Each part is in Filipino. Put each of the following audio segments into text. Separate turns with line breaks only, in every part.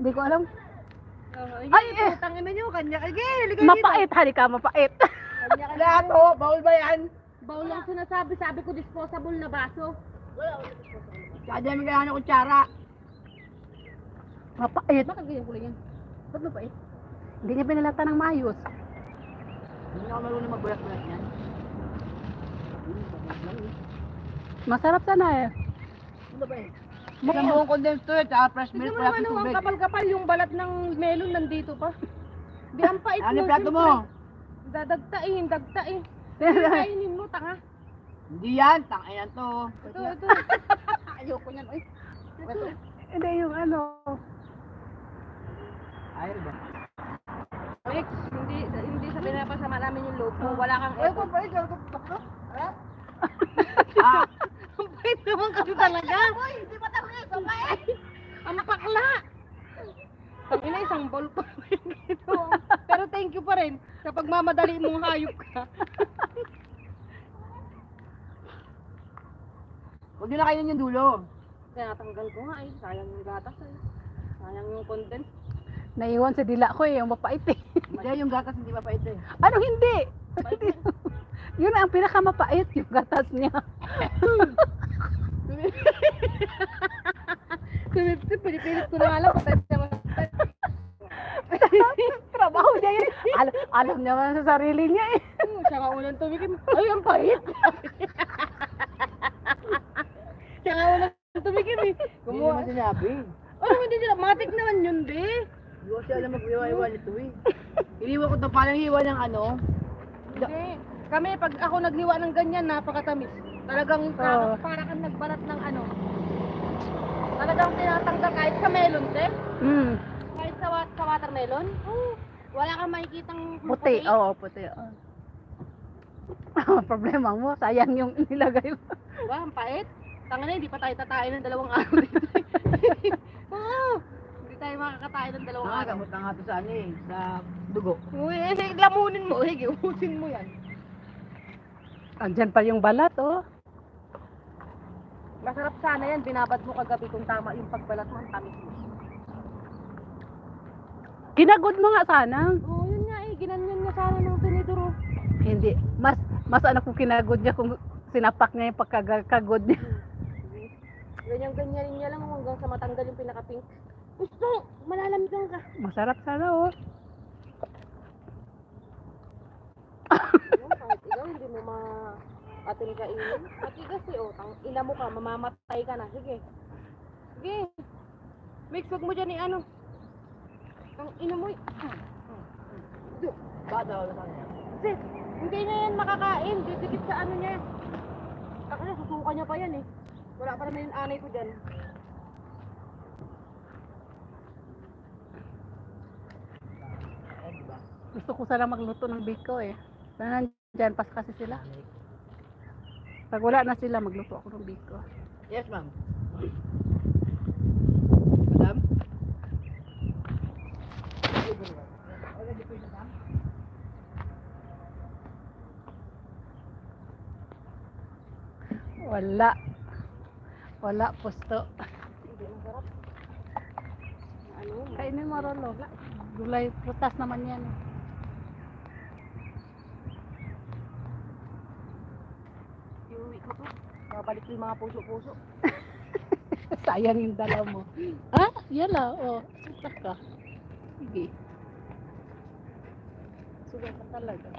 Hindi ko alam.
Ay, tangin na nyo, kanya. Ay, ligay
Mapait, halika, mapait.
Kanya ka na to, bawal ba yan? Bawal lang sinasabi, sabi ko disposable na baso. Tsaka dyan may ng kutsara.
Mapait.
Bakit ganyan kulay yan? Ba't mapait?
Hindi niya pinalata ng maayos.
Hindi na ako marunong magbulat-bulat yan.
Masarap sana eh.
Ano ba eh? Isang buong condensed to tsaka fresh milk, wala kang tubig. Kapal-kapal yung balat ng melon nandito pa. Di ang pait mo. Ano plato mo? Dadagtain. Kainin mo, tanga. Hindi yan, tanga yan to. Ito. Ayoko niyan, oy.
Hindi yung ano.
Ayaw ba? Mix, hindi sa pinapasama namin yung loob mo. Wala kang effort. Ay, ang bait naman kasi talaga. Hindi pa tayo ang bait. Ang pakla. Tangina, isang bowl pa ito. Pero thank you pa rin kapag mamadali mong hayop ka. Huwag nyo na kainin yung dulo. Kaya natanggal ko nga eh. Sayang yung gatas eh. Sayang yung content.
Naiwan sa dila ko eh, yung mapait eh.
Hindi, yung gatas hindi mapait eh.
Ano hindi? Yun ang pinakamapait, yung gatas niya.
Pinipilit ko na nga lang.
Trabaho niya yun. Alam niya man sa sarili niya eh.
Siya nga unang tumikim. Ay, ang pait! Siya nga unang tumikim eh. Hindi naman sinabi. Oh, hindi sila. Matik naman yun, be. Hindi ko siya alam mag-iwa-iwa nito eh. Hiniwa ko ito parang hiwa ng ano. Hindi. Kami, pag ako naghiwa ng ganyan, napakatamis. Talagang para kang nagbalat ng ano. Talagang tinatanggal kahit sa melon, te. Kahit sa watermelon. Wala kang makikitang
Puti, oo, puti. Problema mo, sayang yung nilagay mo.
Diba, ang pait. Tanga na, hindi pa tayo tatayin ng 2 araw dito. Oo, hindi tayo makakatayin ng 2 araw. Nakagamot na nga ito sa ano eh, sa dugo. Uy, lamunin mo, ubusin mo yan.
Andyan pa yung balat, oh.
Masarap sana yan, binabad mo kagabi kung tama yung pagbalat mo, ang tamis mo.
Kinagod mo nga sana.
Oo, yun nga eh, ginanyan niya sana ng tinidoro.
Hindi, mas ano kung kinagod niya kung sinapak niya yung pagkagod niya.
Ganyan-ganyan niya lang hanggang sa matanggal yung pinaka-pink. Gusto, malalamdan ka.
Masarap sana, oh.
Kahit ikaw, hindi mo atin kainin. Matigas eh, oh. Ina mo ka, mamamatay ka na. Sige. Sige. Mix, wag mo dyan ano. Ang ina mo bata wala sa kanya. Kasi, hindi na yan makakain. Didikit sa ano niya. Kasi susuka niya pa yan eh. Wala pa naman yung anay ko dyan.
Gusto ko sana magluto ng biko eh. Sana nandyan, pas kasi sila. Pag wala na sila, magluto ako ng biko.
Yes, ma'am. Madam?
Wala, pusto.
Hindi masarap. Ano?
Kainin mo, Rolo. Gulay, prutas naman yan.
Iuwi ko to. Mabalik ko yung mga puso-puso.
Sayang yung dalaw mo. Ah, yala, oh. Sutak ka. Sige. Sugat ka talaga.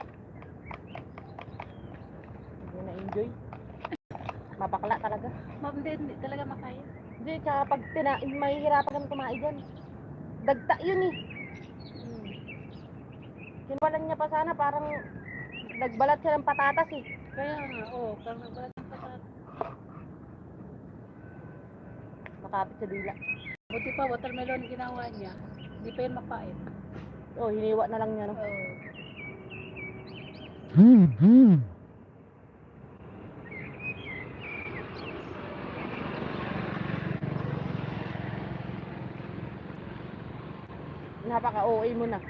Hindi na-enjoy. Mabakla talaga.
Hindi talaga makaya.
Hindi, tsaka pag mahihirapan kami kumain dyan. Dagta yun eh. Sinuwalan niya pa sana parang nagbalat siya ng patatas eh.
Kaya nga, oh, parang nagbalat ng patatas.
Makapit sa dila.
Buti pa, watermelon ginawa niya. Hindi pa yun mapait.
Oh, hiniwa na lang niya no.
Oh.
Napaka-OA mo na.